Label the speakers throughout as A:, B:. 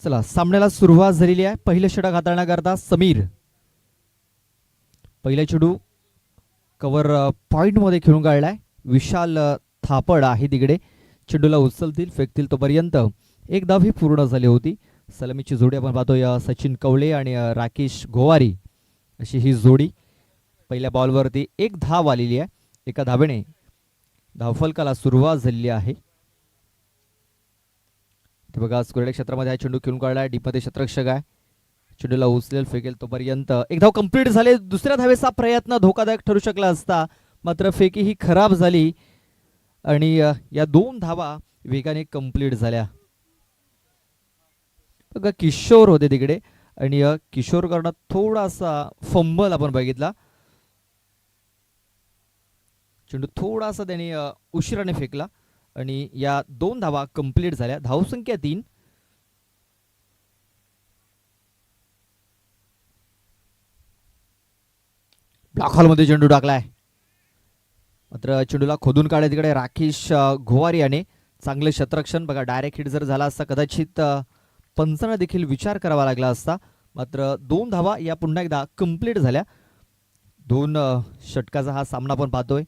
A: चला सामन्याला सुरुवात झालेली आहे. पहिलं षटक हाताळण्याकरता समीर. पहिला चेंडू कव्हर पॉइंट मध्ये खेळून काढलाय. विशाल थापड आहे तिकडे. चेंडूला उचलतील फेकतील तोपर्यंत एक धाव ही पूर्ण झाली होती. सलामीची जोडी आपण पाहतोय सचिन कवळे आणि राकेश गोवारी अशी ही जोडी. पहिल्या बॉलवरती एक धाव आलेली आहे. एका धावेने धावफलकाला सुरुवात झालेली आहे. बघा स्क्वेअर क्षेत्रामध्ये हा चेंडू खेळून काढलाय. डीपमध्ये क्षेत्ररक्षक आहे. चेंडूला उचलेल फेकेल तोपर्यंत एक धाव कंप्लीट झाले. दुसऱ्या धावेचा प्रयत्न धोकादायक ठरू शकला असता, मात्र फेकी ही खराब झाली आणि या दोन धावा वेगाने कंप्लीट झाल्या. बघा किशोर होते तिकडे आणि किशोर करणं थोडासा फंबल आपण बघितला. चेंडू थोडासा त्याने उशिराने फेकला आणि या दोन धावा कंप्लीट झाल्या. धावसंख्या 3. ब्लॉक हॉलमध्ये चेंडू टाकलाय, मात्र चेंडूला खोदून काढले तिकडे राकेश गोवारी याने. चांगले क्षेत्ररक्षण. बघा डायरेक्ट हिट जर झाला असता कदाचित पंचांना देखील विचार करावा लागला असता, मात्र दोन धावा या पुन्हा एकदा कंप्लीट झाल्या. दोन षटकाचा हा सामना आपण पाहतोय.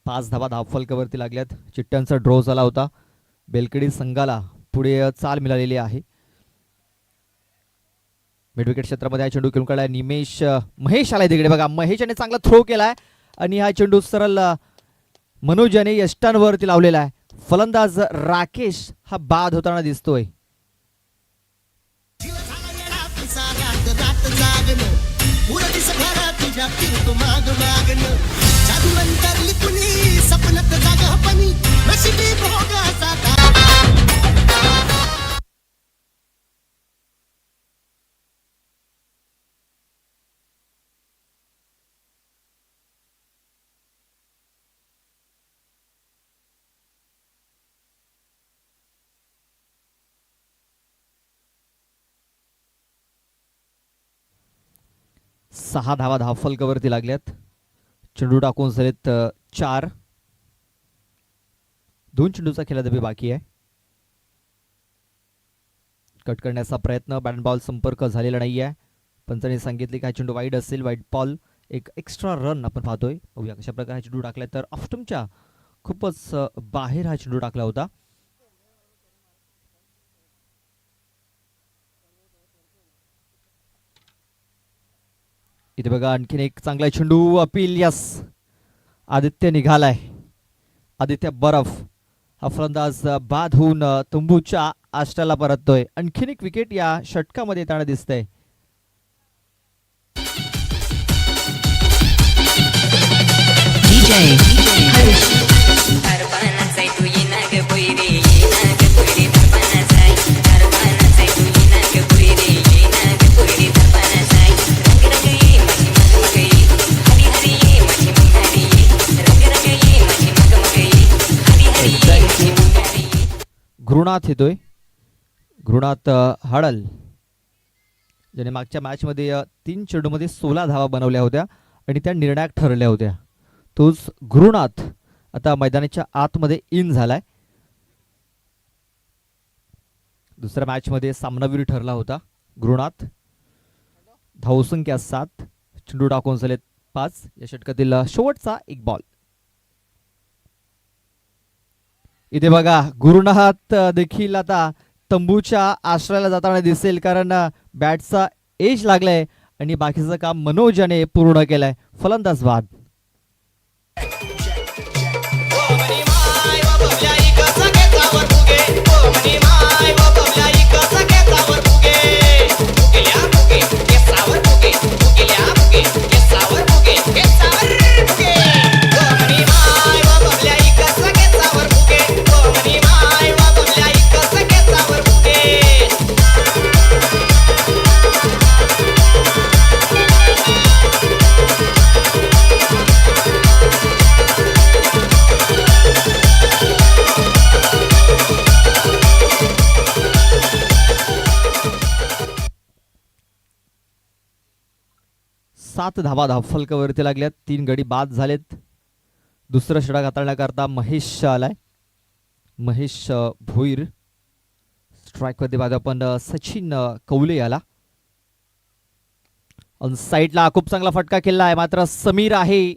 A: पाच धावा धावफलकावरती लागल्यात. चिट्ट्यांचा ड्रॉ झाला होता. बेलकडी संघाला पुढे चाल मिळालेली आहे. मिड विकेट क्षेत्रामध्ये हा चेंडू खेळून काढलाय. निमेश महेश आलाय तिकडे. बघा महेश याने चांगला थ्रो केलाय आणि हा चेंडू सरळ मनोज याने यष्टांवरती लावलेला आहे. फलंदाज राकेश हा बाद होताना दिसतोय. सहा धावा धावफलकावरती लागल्यात. चेंडू टाकून झालेत 4. 2 चेंडूचा खेळाडू बाकी आहे. कट करण्याचा प्रयत्न. बॅट बॉल संपर्क झालेला नाही आहे. पंचांनी सांगितले की हा चेंडू वाईड असेल. Wide ball. एक एक्स्ट्रा रन आपण पाहतोय. बघूया कशा प्रकारे चेंडू टाकलाय तर ऑफस्टंपच्या खूपच बाहेर हा चेंडू टाकला होता. इथे बघा आणखीन एक चांगला चेंडू. अपील. यस, आदित्य निघालाय. आदित्य बरफ हा फलंदाज बाद होऊन तंबूच्या आष्ट्याला परततोय. आणखीन एक विकेट या षटकामध्ये येताना दिसतंय. घृणात येतोय. घृणात हडल ज्याने मागच्या मॅच मध्ये 3 चेंडूमध्ये 16 धावा बनवल्या होत्या आणि त्या निर्णायक ठरल्या होत्या. तोच घृणात आता मैदानाच्या आतमध्ये इन झालाय. दुसऱ्या मॅच मध्ये सामनावीर ठरला होता घृणात. धावसंख्या 7. चेंडू टाकून झालेत 5. या षटकातील शेवटचा एक बॉल. इथे बघा गुरुनाथ देखील आता तंबूच्या आश्रयाला जाताना दिसेल, कारण बॅटचा एज लागलाय आणि बाकीचं काम मनोज याने पूर्ण केलंय. फलंदाज बाद. सात धावा धावफलकावरती लागल्यात. 3 गडी बाद झालेत. दुसरं षटक हाताळण्याकरता महेश आलाय. महेश भोईर. स्ट्राईकवरती पाहतो आपण सचिन कौले याला. ऑन साईडला खूप चांगला फटका केला आहे, मात्र समीर आहे.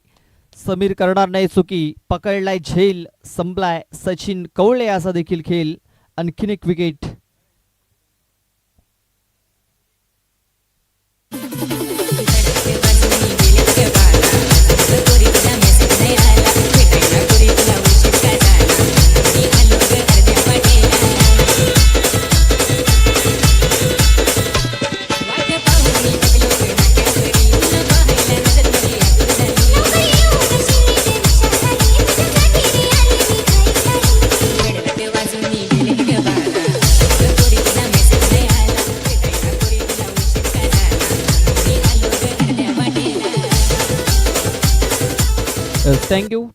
A: समीर करणार नाही चुकी. पकडलाय झेल, संपलाय. सचिन कौळे असा देखील खेळ. आणखीन एक विकेट.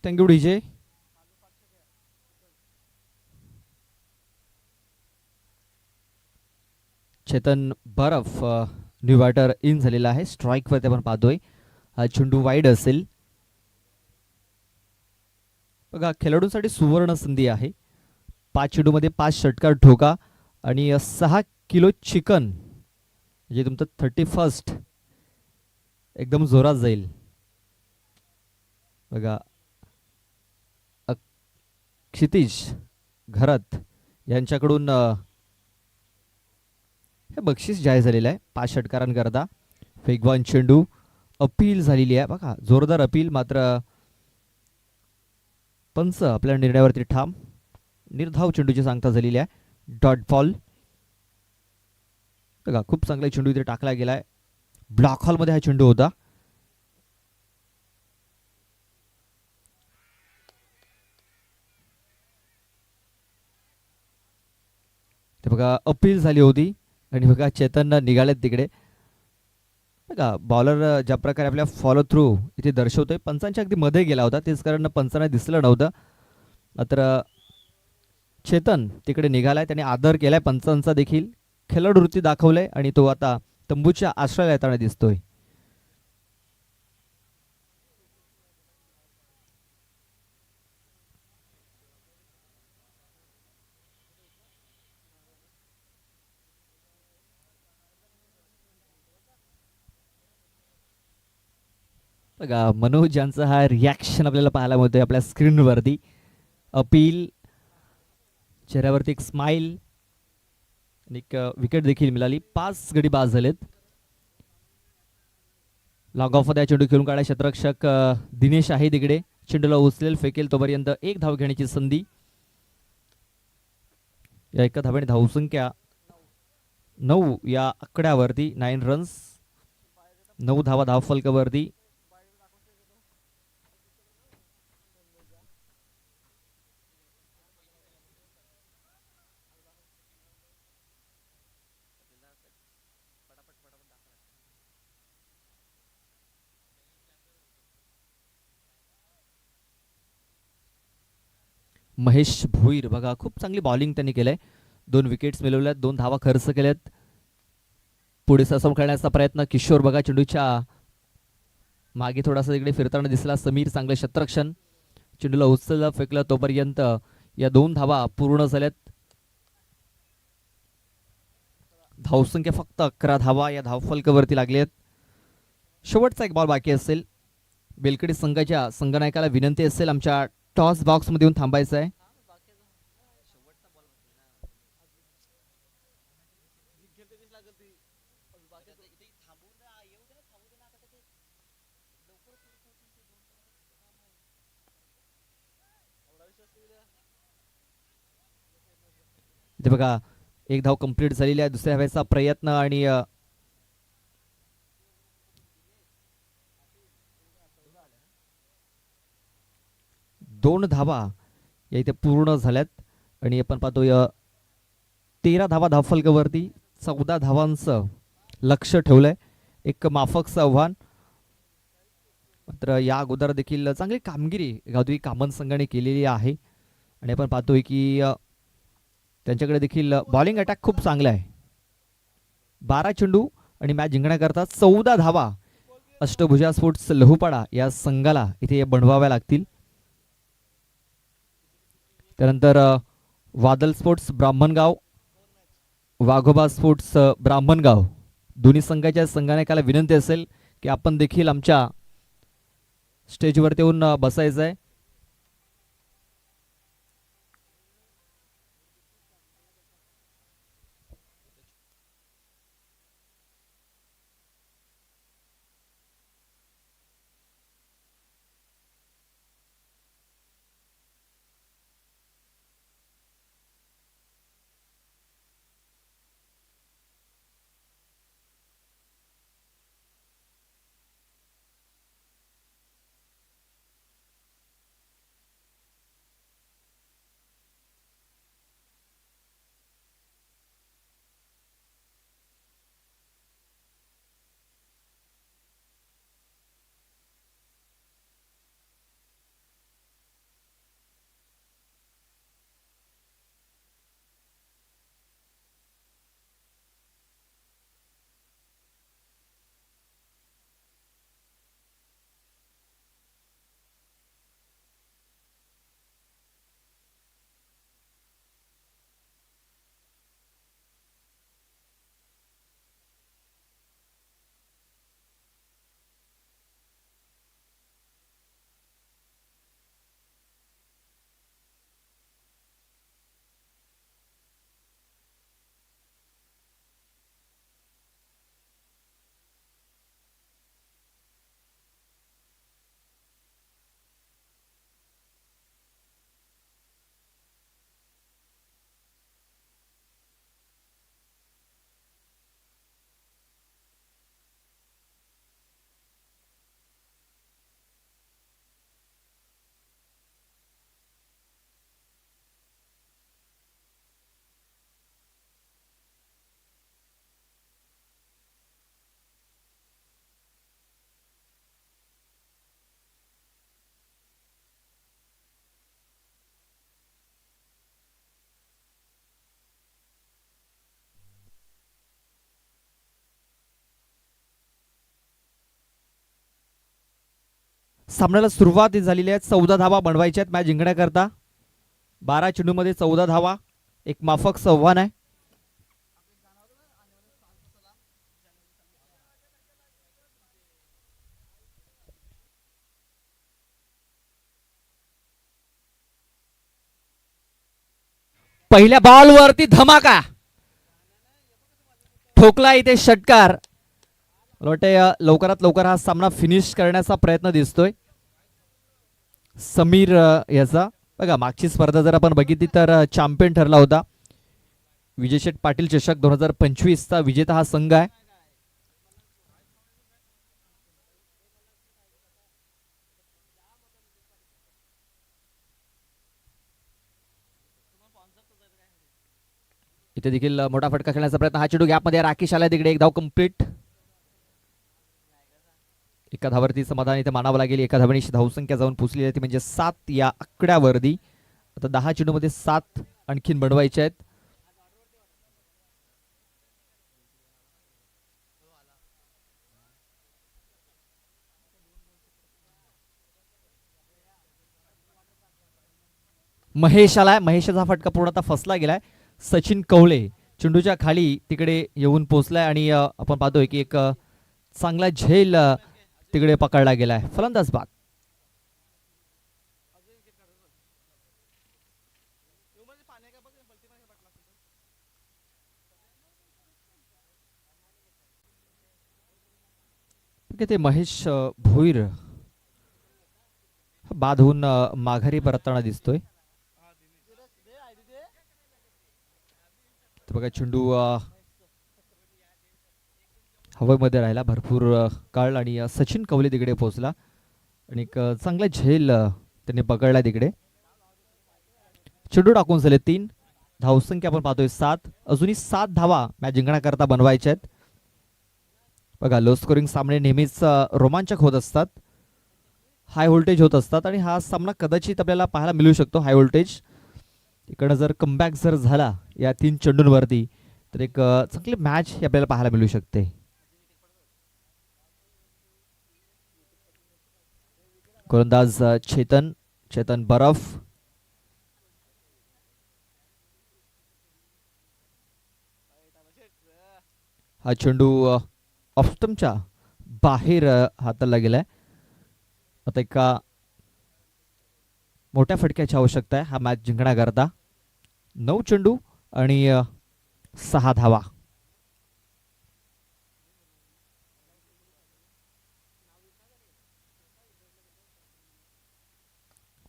A: Thank you DJ. चेतन बरफ न्यू बॅटर इन झालेला आहे. स्ट्राईकवरती आपण पाहतोय हा चेंडू वाईड असेल. बघा, खेळाडूंसाठी सुवर्ण संधी आहे. 5 चेंडूमध्ये 5 षटकार ठोका आणि 6 किलो चिकन, म्हणजे तुमचं 31st एकदम जोरात जाईल. बघा, क्षितिज घरात यांच्याकडून हे बक्षीस जाहीर झालेलं आहे 5 षटकारांकरता. वेगवान चेंडू, अपील झालेली आहे. बघा, जोरदार अपील, मात्र पंच आपल्या निर्णयावरती ठाम. निर्धाव चेंडूची सांगता झालेली आहे. Dot ball. बघा, खूप चांगला चेंडू इथे टाकला गेलाय. ब्लॉक हॉलमध्ये हा चेंडू होता. ते बघा, अपील झाली होती आणि बघा चेतन निघालेत तिकडे. बघा, बॉलर ज्या प्रकारे आपल्या फॉलो थ्रू इथे दर्शवतोय, पंचांच्या अगदी मध्ये गेला होता, तेच कारण पंचांना दिसलं नव्हतं. मात्र चेतन तिकडे निघालाय, त्याने आदर केलाय पंचांचा देखील. खेळाडू वृत्ती दाखवलाय आणि तो आता तंबूच्या आश्रयाला येताना दिसतोय. बघा, मनोज यांचा हा रिॲक्शन आपल्याला पाहायला मिळतोय आपल्या स्क्रीनवरती. अपील, चेहऱ्यावरती एक स्माइल, एक विकेट देखील मिळाली. 5 गडी बाद झालेत. लॉग ऑफ मध्ये चेंडू खेळून काढा क्षेत्ररक्षक दिनेश आहे तिकडे. चेंडूला उचलेल, फेकेल, तोपर्यंत एक धाव घेण्याची संधी. या एका धावेने धावसंख्या 9 या आकड्यावरती. 9 रन्स, 9 धावा धावफलकावरती. महेश भोईर बघा, खूप चांगली बॉलिंग त्यांनी केलंय. 2 विकेट्स मिळवल्यात, 2 धावा खर्च केल्यात. पुढे ससम खेळण्याचा प्रयत्न. किशोर बघा चेंडूच्या मागे थोडासा तिकडे फिरताना दिसला. समीर चांगलं क्षेत्ररक्षण. चेंडूला उचललं, फेकलं, तोपर्यंत या 2 धावा पूर्ण झाल्यात. धावसंख्या फक्त 11 धावा या धावफलकावरती लागलेत. शेवटचा एक बॉल बाकी असेल. बेलकडी संघाच्या संघनायकाला विनंती असेल आमच्या टॉस बॉक्स मध्ये येऊन थांबायचं आहे. इथे बघा, एक धाव कंप्लीट झालेली आहे. दुसऱ्या धावेचा प्रयत्न आणि 2 धावा या इथे पूर्ण झाल्यात. आणि आपण पाहतोय 13 धावा धावफलकावरती. 14 धावांचं लक्ष ठेवलंय. एक माफकचं आव्हान. मात्र या अगोदर देखील चांगली कामगिरी गावदेवी कामन संघाने केलेली आहे. आणि आपण पाहतोय की त्यांच्याकडे देखील बॉलिंग अटॅक खूप चांगला आहे. 12 चेंडू आणि मॅच जिंकण्याकरता 14 धावा अष्टभुजा स्पोर्ट्स लहुपाडा या संघाला इथे बनवाव्या लागतील. त्यानंतर वादल स्पोर्ट्स ब्राह्मणगाव, वाघोबा स्पोर्ट्स ब्राह्मणगाव, दोन्ही संघाच्या संघानायकाला विनंती असेल की आपण देखील आमच्या स्टेजवरती येऊन बसायचं आहे. सामन्याला सुरुवात झालेली आहे. 14 धावा बनवायच्या आहेत मॅच जिंकण्याकरता. 12 चेंडूमध्ये 14 धावा, एक माफक आव्हान आहे. पहिल्या बॉलवरती धमाका ठोकला इथे षटकार. मला वाटते लवकरात लवकर हा सामना फिनिश करण्याचा प्रयत्न दिसतोय समीर याचा. बघा मागची स्पर्धा जर आपण बघितली तर चॅम्पियन ठरला होता. विजय शेठ पाटील चषक 2025 चा विजेता हा संघ आहे. इथे देखील मोठा फटका खेळण्याचा प्रयत्न. हा चेंडू गॅपमध्ये राकेश आला तिकडे. एक धाव कंप्लीट. एका धावरती समाधान इथे मानावं लागेल. एका धावणीची धावसंख्या जाऊन पोचली जाते म्हणजे 7 या आकड्यावरती. आता 10 चेंडूमध्ये 7 आणखीन बनवायचे आहेत. महेश आलाय. महेशचा फटका पूर्णतः फसला गेलाय. सचिन कवळे चेंडूच्या खाली तिकडे येऊन पोहोचलाय आणि आपण पाहतोय की एक चांगला झेल तिकडे पकडला गेलाय. फलंदाज बाद. ते महेश भोईर बाद होऊन माघारी परतताना दिसतोय. बघा चेंडू हवेमध्ये राहिला भरपूर काळ आणि सचिन कवले तिकडे पोहोचला आणि एक चांगला झेल त्यांनी पकडला तिकडे. चेंडू टाकून झाले 3. धावसंख्या आपण पाहतोय 7. अजूनही 7 धावा मॅच जिंकण्याकरता बनवायच्या आहेत. बघा लो स्कोरिंग सामने नेहमीच रोमांचक होत असतात, हाय व्होल्टेज होत असतात आणि हा सामना कदाचित आपल्याला पाहायला मिळू शकतो हाय व्होल्टेज. इकडं जर कमबॅक जर झाला या 3 चेंडूंवरती तर एक चांगली मॅच ही आपल्याला पाहायला मिळू शकते. गोलंदाज चेतन बरफ. हा चेंडू ऑफस्टमच्या बाहेर हाताळला गेलाय. आता एका मोठ्या फटक्याची आवश्यकता आहे हा मॅच जिंकण्याकरता. 9 चेंडू आणि 6 धावा.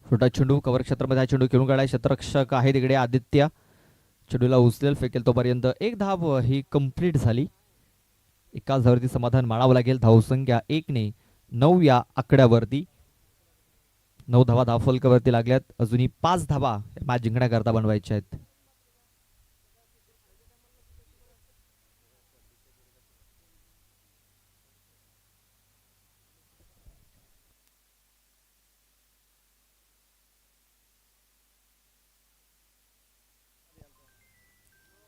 A: छोटा चेंडू कव्हर क्षेत्रामध्ये हा चेंडू खेळून काढाय. क्षेत्ररक्षक आहे तिकडे आदित्य. चेंडूला उचलेल, फेकेल तोपर्यंत एक धाव ही कंप्लीट झाली. एकाच धाववरती समाधान मानावं लागेल. धावसंख्या 1ने 9 या आकड्यावरती. 9 धावा धावफलकावरती लागल्यात. अजूनही 5 धावा मॅच जिंकण्याकरता बनवायच्या आहेत.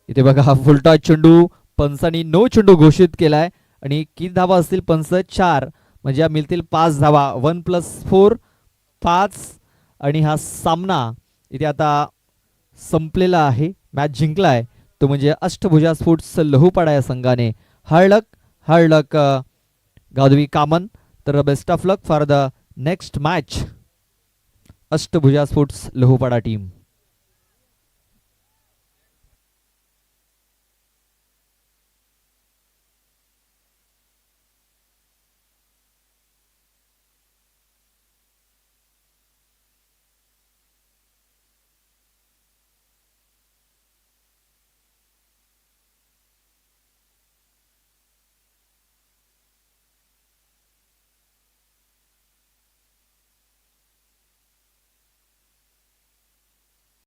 A: इथे बघा हा फुलटा चेंडू पंचांनी 9 चेंडू घोषित केलाय आणि किती धावा असतील पंच 4 म्हणजे मिळतील 5 धावा. 1+4 5 आणि हा सामना इथे आता संपलेला आहे. मॅच जिंकलाय तो म्हणजे अष्टभुजा स्पोर्ट्स लहूपाडा या संघाने. हळलक गावदेवी कामन. तर best of luck for the next match Ashtabhuja sports Lahupada team.